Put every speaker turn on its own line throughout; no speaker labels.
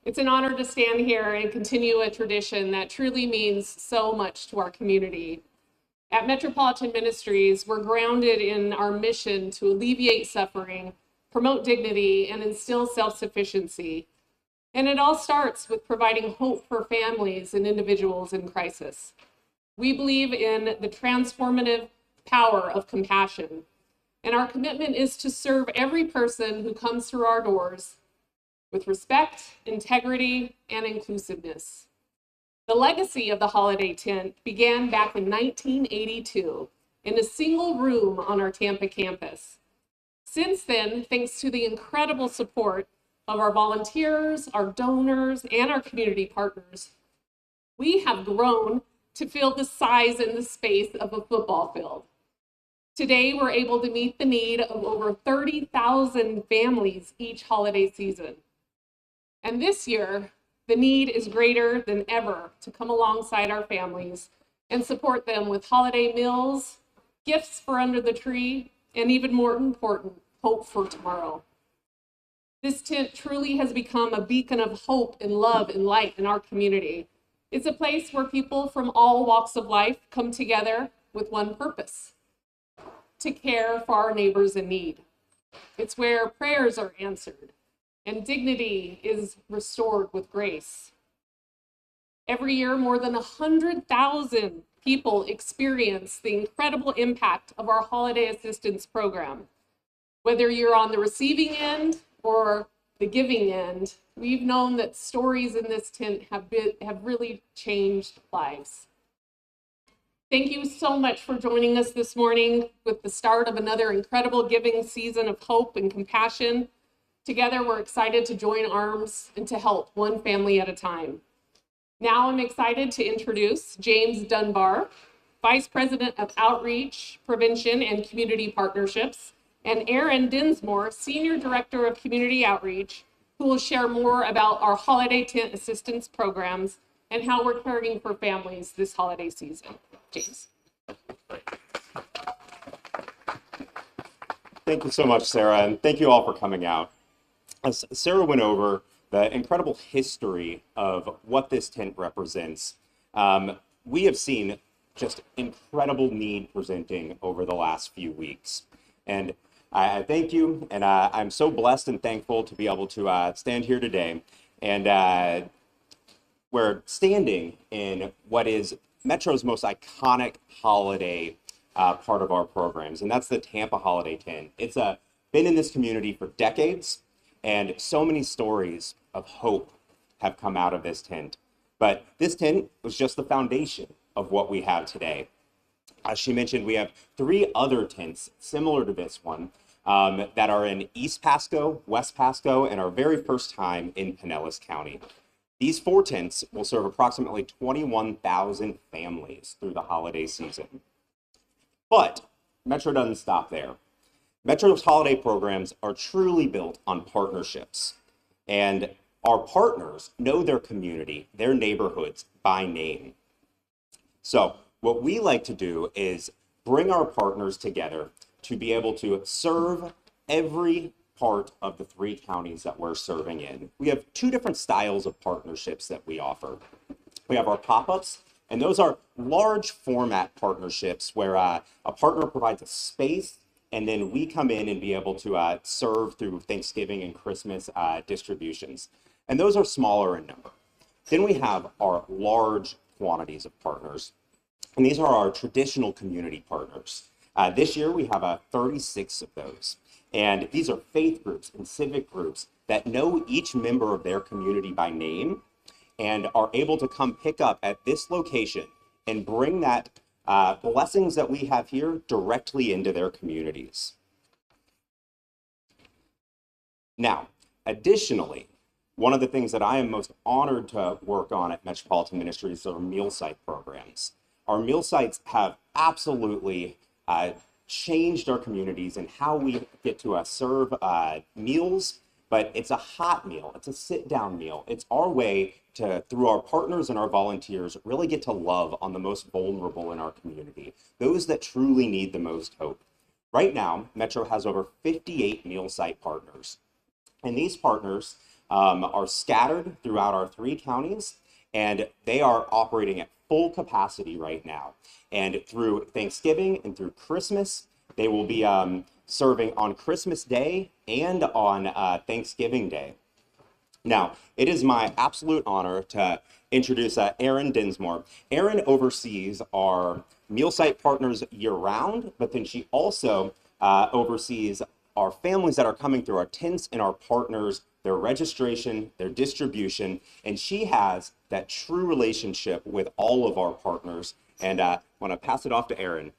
It's an honor to stand here and continue a tradition that truly means so much to our community. At Metropolitan Ministries, we're grounded in our mission to alleviate suffering, promote dignity, and instill self-sufficiency. And it all starts with providing hope for families and individuals in crisis. We believe in the transformative power of compassion, and our commitment is to serve every person who comes through our doors with respect, integrity, and inclusiveness. The legacy of the holiday tent began back in 1982 in a single room on our Tampa campus. Since then, thanks to the incredible support of our volunteers, our donors, and our community partners, we have grown to fill the size and the space of a football field. Today, we're able to meet the need of over 30,000 families each holiday season. And this year, the need is greater than ever to come alongside our families and support them with holiday meals, gifts for under the tree, and even more important, hope for tomorrow. This tent truly has become a beacon of hope and love and light in our community. It's a place where people from all walks of life come together with one purpose: to care for our neighbors in need. It's where prayers are answered and dignity is restored with grace. Every year, more than 100,000 people experience the incredible impact of our holiday assistance program. Whether you're on the receiving end or the giving end, we've known that stories in this tent have really changed lives. Thank you so much for joining us this morning with the start of another incredible giving season of hope and compassion. Together, we're excited to join arms and to help one family at a time. Now I'm excited to introduce James Dunbar, Vice President of Outreach, Prevention, and Community Partnerships, and Aaron Dinsmore, Senior Director of Community Outreach, who will share more about our holiday tent assistance programs and how we're caring for families this holiday season. James.
Thank you so much, Sarah, and thank you all for coming out. As Sarah went over the incredible history of what this tent represents, we have seen just incredible need presenting over the last few weeks. And I thank you, and I'm so blessed and thankful to be able to stand here today. And we're standing in what is Metro's most iconic holiday part of our programs, and that's the Tampa Holiday Tent. It's been in this community for decades, and so many stories of hope have come out of this tent. But this tent was just the foundation of what we have today. As she mentioned, we have 3 other tents similar to this one that are in East Pasco, West Pasco, and our very first time in Pinellas County. These 4 tents will serve approximately 21,000 families through the holiday season. But Metro doesn't stop there. Metro's holiday programs are truly built on partnerships, and our partners know their community, their neighborhoods by name. So what we like to do is bring our partners together to be able to serve every part of the 3 counties that we're serving in. We have 2 different styles of partnerships that we offer. We have our pop-ups, and those are large format partnerships where a partner provides a space, and then we come in and be able to serve through Thanksgiving and Christmas distributions. And those are smaller in number. Then we have our large quantities of partners, and these are our traditional community partners. This year we have 36 of those. And these are faith groups and civic groups that know each member of their community by name and are able to come pick up at this location and bring that blessings that we have here directly into their communities. Now, additionally, one of the things that I am most honored to work on at Metropolitan Ministries are meal site programs. Our meal sites have absolutely changed our communities and how we get to serve meals, but it's a hot meal, it's a sit-down meal. It's our way to, through our partners and our volunteers, really get to love on the most vulnerable in our community, those that truly need the most hope. Right now, Metro has over 58 meal site partners, and these partners are scattered throughout our 3 counties, and they are operating at full capacity right now. And through Thanksgiving and through Christmas, they will be serving on Christmas Day and on Thanksgiving Day. Now, it is my absolute honor to introduce Erin Dinsmore. Erin oversees our meal site partners year-round, but then she also oversees our families that are coming through our tents and our partners, their registration, their distribution, and she has that true relationship with all of our partners. And I want to pass it off to Erin.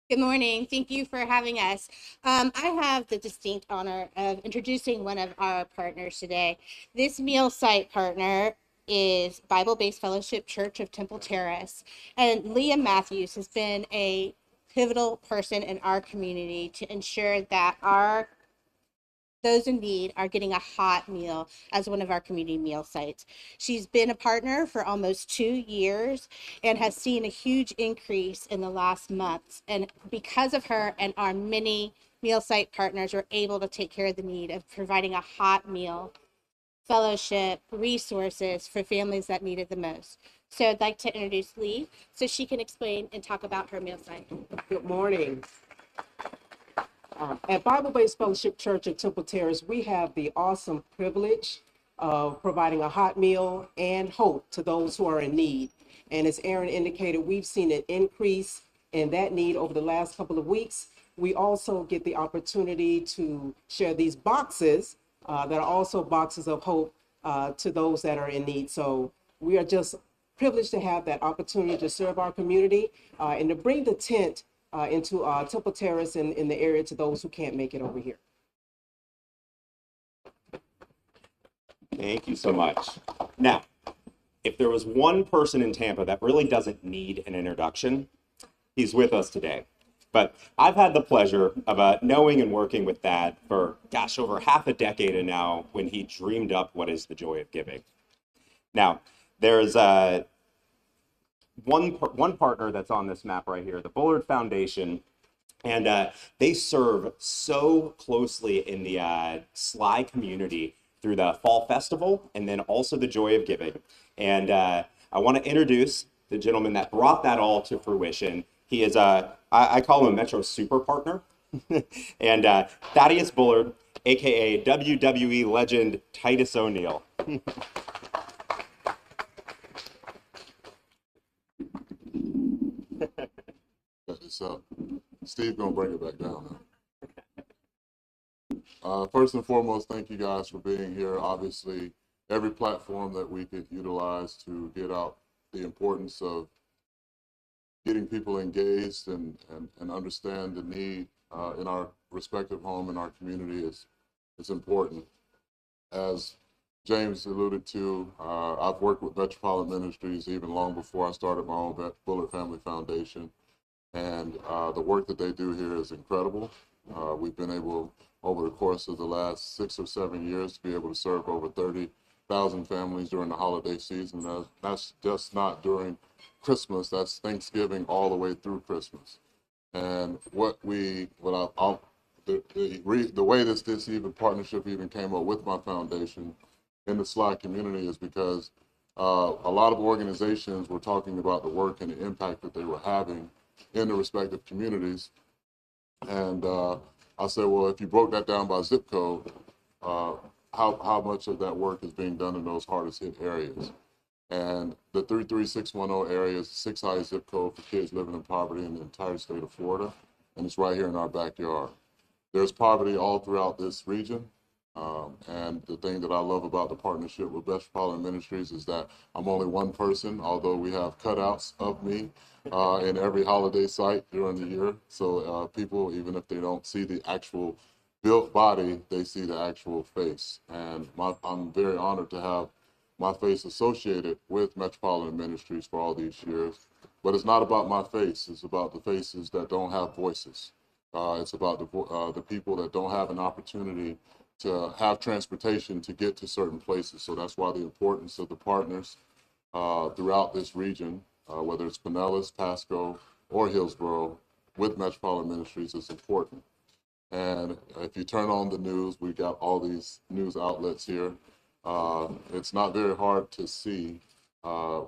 Good morning. Thank you for having us. I have the distinct honor of introducing one of our partners today. This meal site partner is Bible-Based Fellowship Church of Temple Terrace. And Leah Matthews has been a pivotal person in our community to ensure that those in need are getting a hot meal as one of our community meal sites. She's been a partner for almost 2 years and has seen a huge increase in the last months. And because of her and our many meal site partners, we're able to take care of the need of providing a hot meal, fellowship, resources for families that need it the most. So I'd like to introduce Lee so she can explain and talk about her meal site.
Good morning. At Bible-Based Fellowship Church of Temple Terrace, we have the awesome privilege of providing a hot meal and hope to those who are in need. And as Erin indicated, we've seen an increase in that need over the last couple of weeks. We also get the opportunity to share these boxes that are also boxes of hope to those that are in need. So we are just privileged to have that opportunity to serve our community and to bring the tent into Temple Terrace in the area to those who can't make it over here.
Thank you so much. Now, if there was one person in Tampa that really doesn't need an introduction, he's with us today. But I've had the pleasure of knowing and working with Thad for, gosh, over half a decade now when he dreamed up what is the joy of giving. Now, there's one partner that's on this map right here, the Bullard Foundation, and they serve so closely in the Sly community through the Fall Festival and then also the Joy of Giving. And I want to introduce the gentleman that brought that all to fruition. He is, I call him a Metro Super Partner, and Thaddeus Bullard, aka WWE legend Titus O'Neil.
So Steve gonna bring it back down now. First and foremost, thank you guys for being here. Obviously, every platform that we could utilize to get out the importance of getting people engaged and understand the need in our respective home and our community is important. As James alluded to, I've worked with Metropolitan Ministries even long before I started my own Bullard Family Foundation. And the work that they do here is incredible. We've been able, over the course of the last 6 or 7 years, to be able to serve over 30,000 families during the holiday season. That's just not during Christmas, that's Thanksgiving all the way through Christmas. And the way this even partnership even came up with my foundation in the Sly community is because a lot of organizations were talking about the work and the impact that they were having in the respective communities. And I said, well, if you broke that down by zip code, how much of that work is being done in those hardest hit areas? And the 33610 area is the 6th highest zip code for kids living in poverty in the entire state of Florida. And it's right here in our backyard. There's poverty all throughout this region. And the thing that I love about the partnership with Metropolitan Ministries is that I'm only one person, although we have cutouts of me in every holiday site during the year. So people, even if they don't see the actual built body, they see the actual face. And I'm very honored to have my face associated with Metropolitan Ministries for all these years. But it's not about my face, it's about the faces that don't have voices. It's about the people that don't have an opportunity to have transportation to get to certain places. So that's why the importance of the partners throughout this region, whether it's Pinellas, Pasco, or Hillsborough, with Metropolitan Ministries is important. And if you turn on the news, we got all these news outlets here. It's not very hard to see that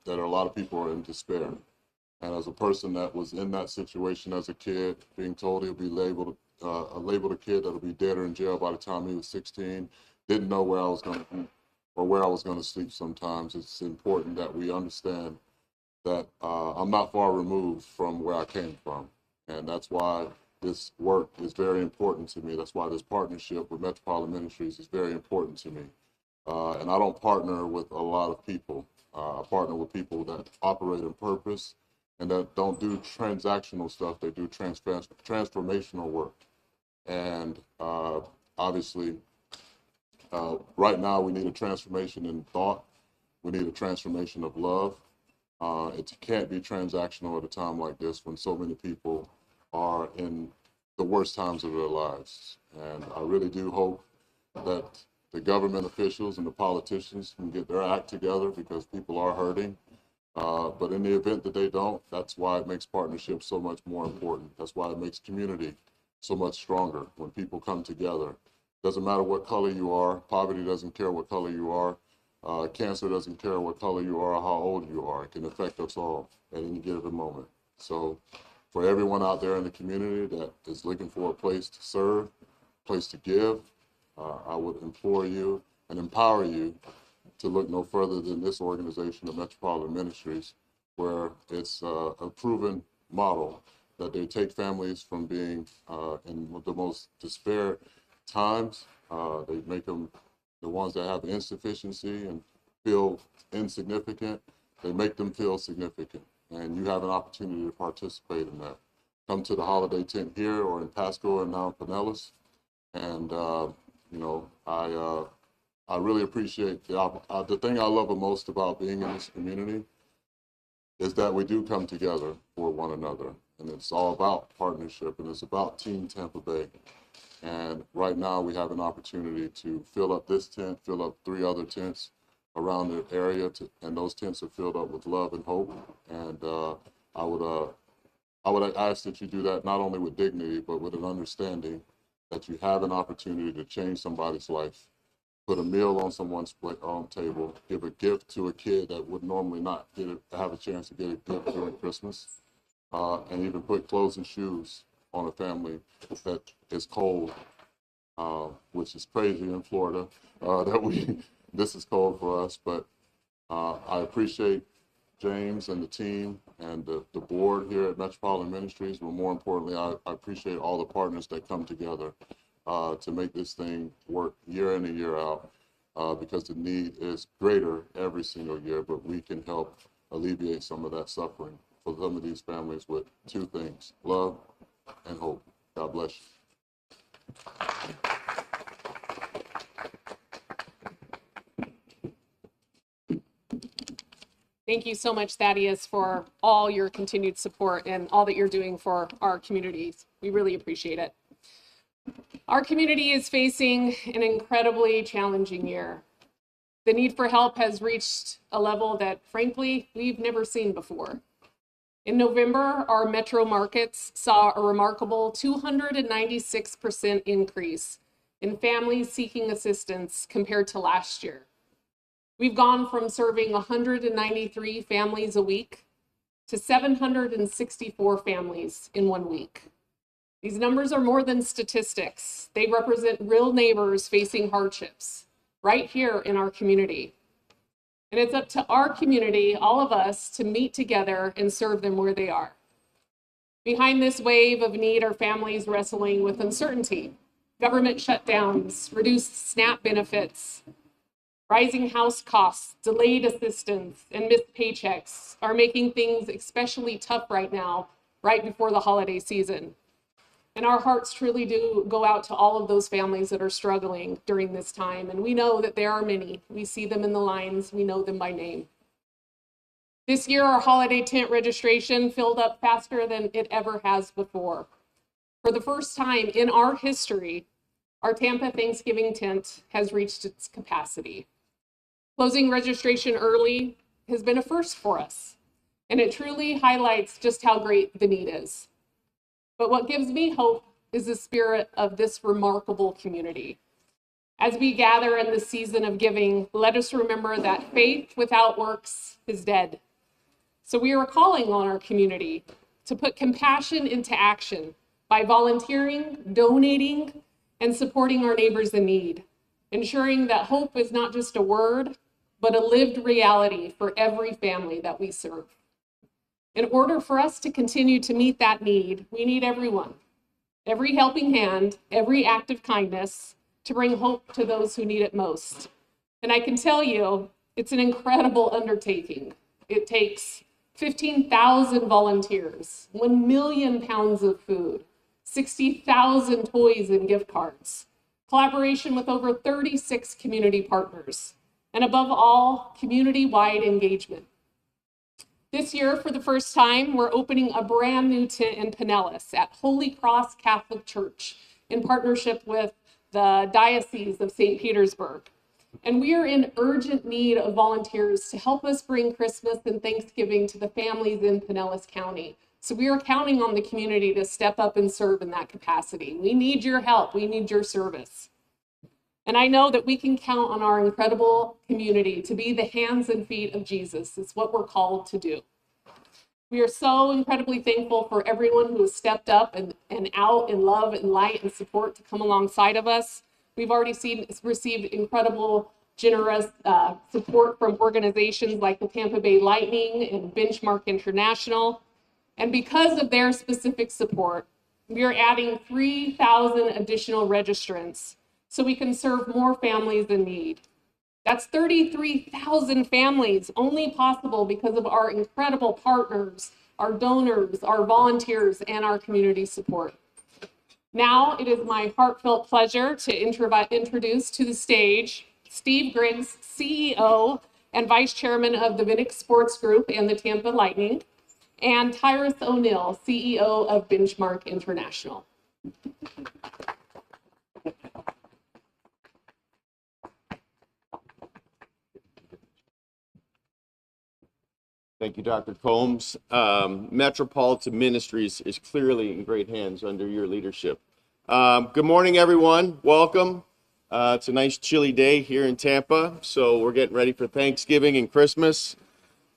a lot of people are in despair. And as a person that was in that situation as a kid, being told he'll be labeled a kid that'll be dead or in jail by the time he was 16, didn't know where I was going to eat or where I was going to sleep sometimes. It's important that we understand that I'm not far removed from where I came from. And that's why this work is very important to me. That's why this partnership with Metropolitan Ministries is very important to me. And I don't partner with a lot of people. I partner with people that operate in purpose and that don't do transactional stuff. They do transformational work. And obviously, right now we need a transformation in thought. We need a transformation of love. It can't be transactional at a time like this when so many people are in the worst times of their lives. And I really do hope that the government officials and the politicians can get their act together because people are hurting. But in the event that they don't, that's why it makes partnership so much more important. That's why it makes community so much stronger when people come together. Doesn't matter what color you are. Poverty doesn't care what color you are. Cancer doesn't care what color you are or how old you are. It can affect us all at any given moment. So for everyone out there in the community that is looking for a place to serve, a place to give, I would implore you and empower you to look no further than this organization, the Metropolitan Ministries, where it's a proven model that they take families from being in the most despair times. They make them the ones that have insufficiency and feel insignificant. They make them feel significant. And you have an opportunity to participate in that. Come to the holiday tent here or in Pasco and now in Pinellas. And, you know, I really appreciate the thing I love the most about being in this community is that we do come together for one another. And it's all about partnership and it's about Team Tampa Bay. And right now we have an opportunity to fill up this tent, fill up 3 other tents around the area, and those tents are filled up with love and hope. And I would ask that you do that not only with dignity, but with an understanding that you have an opportunity to change somebody's life, put a meal on someone's table, give a gift to a kid that would normally not have a chance to get a gift during Christmas, and even put clothes and shoes on a family that is cold, which is crazy in Florida, this is cold for us, but I appreciate James and the team and the board here at Metropolitan Ministries, but more importantly, I appreciate all the partners that come together to make this thing work year in and year out, because the need is greater every single year, but we can help alleviate some of that suffering for some of these families with 2 things, love and hope. God bless you.
Thank you so much, Thaddeus, for all your continued support and all that you're doing for our communities. We really appreciate it. Our community is facing an incredibly challenging year. The need for help has reached a level that, frankly, we've never seen before. In November, our metro markets saw a remarkable 296% increase in families seeking assistance compared to last year. We've gone from serving 193 families a week to 764 families in 1 week. These numbers are more than statistics. They represent real neighbors facing hardships right here in our community. And it's up to our community, all of us, to meet together and serve them where they are. Behind this wave of need are families wrestling with uncertainty, government shutdowns, reduced SNAP benefits, rising house costs, delayed assistance, and missed paychecks are making things especially tough right now, right before the holiday season. And our hearts truly do go out to all of those families that are struggling during this time. And we know that there are many. We see them in the lines. We know them by name. This year, our holiday tent registration filled up faster than it ever has before. For the first time in our history, our Tampa Thanksgiving tent has reached its capacity. Closing registration early has been a first for us, and it truly highlights just how great the need is. But what gives me hope is the spirit of this remarkable community. As we gather in the season of giving, let us remember that faith without works is dead. So we are calling on our community to put compassion into action by volunteering, donating, and supporting our neighbors in need, ensuring that hope is not just a word, but a lived reality for every family that we serve. In order for us to continue to meet that need, we need everyone, every helping hand, every act of kindness to bring hope to those who need it most. And I can tell you, it's an incredible undertaking. It takes 15,000 volunteers, 1 million pounds of food, 60,000 toys and gift cards, collaboration with over 36 community partners, and above all, community-wide engagement. This year, for the first time, we're opening a brand new tent in Pinellas at Holy Cross Catholic Church in partnership with the Diocese of St. Petersburg. And we are in urgent need of volunteers to help us bring Christmas and Thanksgiving to the families in Pinellas County. So we are counting on the community to step up and serve in that capacity. We need your help. We need your service. And I know that we can count on our incredible community to be the hands and feet of Jesus. It's what we're called to do. We are so incredibly thankful for everyone who has stepped up and out in love and light and support to come alongside of us. We've already received incredible, generous support from organizations like the Tampa Bay Lightning and Benchmark International. And because of their specific support, we are adding 3,000 additional registrants so we can serve more families in need. That's 33,000 families, only possible because of our incredible partners, our donors, our volunteers, and our community support. Now it is my heartfelt pleasure to introduce to the stage Steve Griggs, CEO and Vice Chairman of the Vinnick Sports Group and the Tampa Lightning, and Tyrus O'Neill, CEO of Benchmark International.
Thank you, Dr. Combs. Metropolitan Ministries is clearly in great hands under your leadership. Good morning, everyone. Welcome. It's a nice chilly day here in Tampa, so we're getting ready for Thanksgiving and Christmas.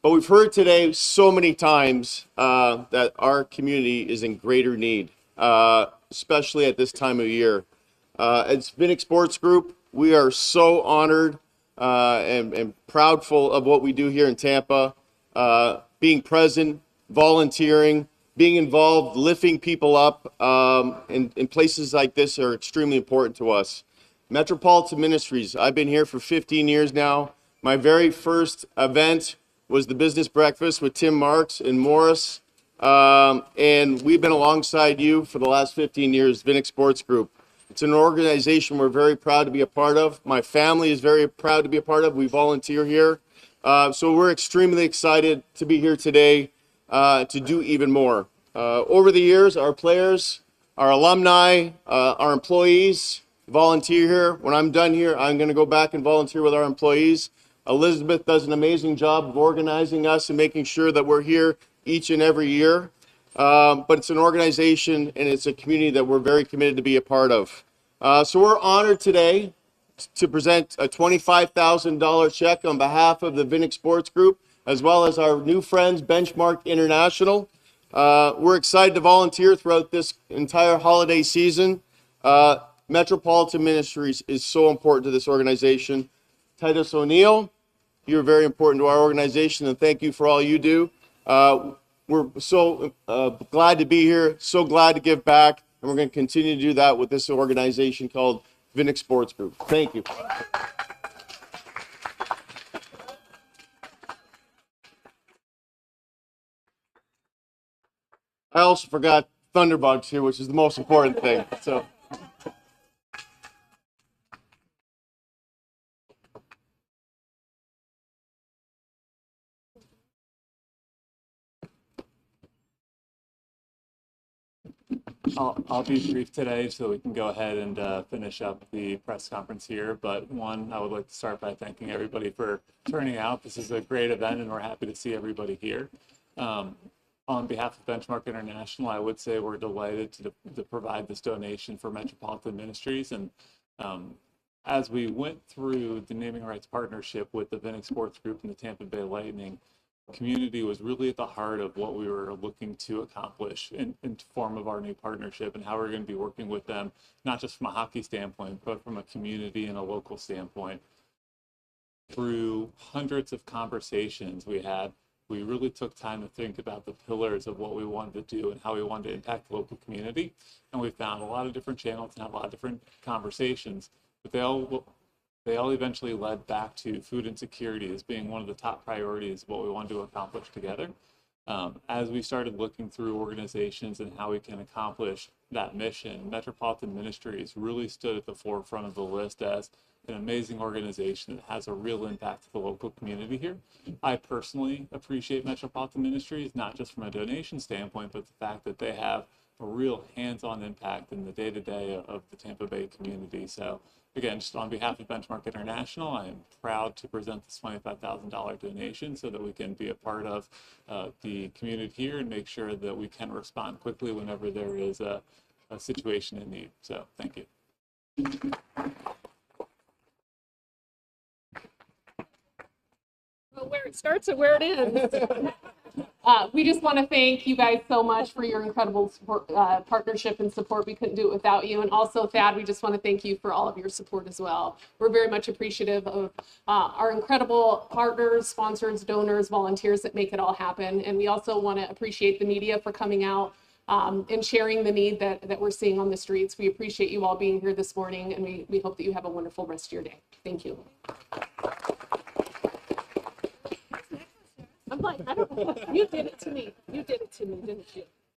But we've heard today so many times that our community is in greater need, especially at this time of year. As Vinnick Sports Group, we are so honored and proudful of what we do here in Tampa. Being present, volunteering, being involved, lifting people up in places like this are extremely important to us. Metropolitan Ministries, I've been here for 15 years now. My very first event was the business breakfast with Tim Marks and Morris. And we've been alongside you for the last 15 years, Vinnick Sports Group. It's an organization we're very proud to be a part of. My family is very proud to be a part of. We volunteer here. So we're extremely excited to be here today to do even more. Over the years, our players, our alumni, our employees volunteer here. When I'm done here, I'm going to go back and volunteer with our employees. Elizabeth does an amazing job of organizing us and making sure that we're here each and every year. But it's an organization and it's a community that we're very committed to be a part of. So we're honored today to present a $25,000 check on behalf of the Vinnick Sports Group, as well as our new friends, Benchmark International. We're excited to volunteer throughout this entire holiday season. Metropolitan Ministries is so important to this organization. Titus O'Neill, you're very important to our organization, and thank you for all you do. We're so glad to be here, so glad to give back, and we're going to continue to do that with this organization called Vinnick Sports Group. Thank you. I also forgot Thunderbugs here, which is the most important thing. So.
I'll be brief today so we can go ahead and finish up the press conference here. But one, I would like to start by thanking everybody for turning out. This is a great event and we're happy to see everybody here. On behalf of Benchmark International, I would say we're delighted to provide this donation for Metropolitan Ministries. And as we went through the naming rights partnership with the Vinnick Sports Group and the Tampa Bay Lightning, community was really at the heart of what we were looking to accomplish in form of our new partnership and how we're going to be working with them, not just from a hockey standpoint, but from a community and a local standpoint. Through hundreds of conversations we had, we really took time to think about the pillars of what we wanted to do and how we wanted to impact the local community. And we found a lot of different channels and had a lot of different conversations, but they all eventually led back to food insecurity as being one of the top priorities of what we wanted to accomplish together. As we started looking through organizations and how we can accomplish that mission, Metropolitan Ministries really stood at the forefront of the list as an amazing organization that has a real impact to the local community here. I personally appreciate Metropolitan Ministries, not just from a donation standpoint, but the fact that they have a real hands-on impact in the day-to-day of the Tampa Bay community. So again, just on behalf of Benchmark International, I am proud to present this $25,000 donation so that we can be a part of the community here and make sure that we can respond quickly whenever there is a situation in need. So thank you.
Well, where it starts and where it ends. We just want to thank you guys so much for your incredible support, partnership and support. We couldn't do it without you. And also, Thad, we just want to thank you for all of your support as well. We're very much appreciative of our incredible partners, sponsors, donors, volunteers that make it all happen. And we also want to appreciate the media for coming out and sharing the need that we're seeing on the streets. We appreciate you all being here this morning, and we hope that you have a wonderful rest of your day. Thank you. I'm like, I don't know. You did it to me. You did it to me, didn't you?